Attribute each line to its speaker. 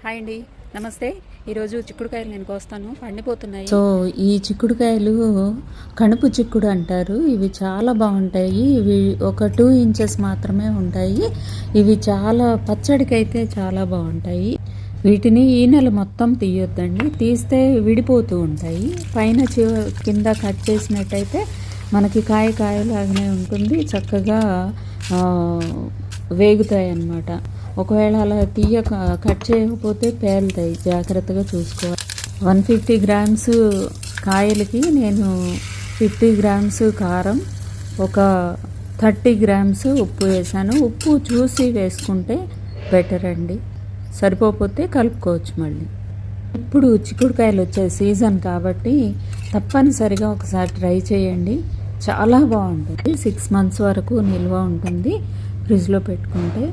Speaker 1: Hi అండి, నమస్తే. ఈరోజు చిక్కుడుకాయలు నేను కోస్తాను, పండిపోతున్నాయి.
Speaker 2: సో ఈ చిక్కుడుకాయలు కణుపు చిక్కుడు అంటారు. ఇవి చాలా బాగుంటాయి. ఇవి ఒక 2 ఇంచెస్ మాత్రమే ఉంటాయి. ఇవి చాలా పచ్చడికైతే చాలా బాగుంటాయి. వీటిని ఈ నెల మొత్తం తీయొద్దండి, తీస్తే విడిపోతూ ఉంటాయి. పైన కింద కట్ చేసినట్టయితే మనకి కాయలాగానే ఉంటుంది, చక్కగా వేగుతాయి అన్నమాట. ఒకవేళ అలా కట్ చేయకపోతే పేలుతాయి, జాగ్రత్తగా చూసుకోవాలి. 150 గ్రామ్స్ కాయలకి నేను 50 గ్రామ్స్ కారం, ఒక 30 గ్రామ్స్ ఉప్పు వేసాను. ఉప్పు చూసి వేసుకుంటే బెటర్ అండి, సరిపోతే కలుపుకోవచ్చు మళ్ళీ. ఇప్పుడు చిక్కుడుకాయలు వచ్చే సీజన్ కాబట్టి తప్పనిసరిగా ఒకసారి ట్రై చేయండి, చాలా బాగుంటుంది. 6 months వరకు నిల్వ ఉంటుంది ఫ్రిడ్జ్లో పెట్టుకుంటే.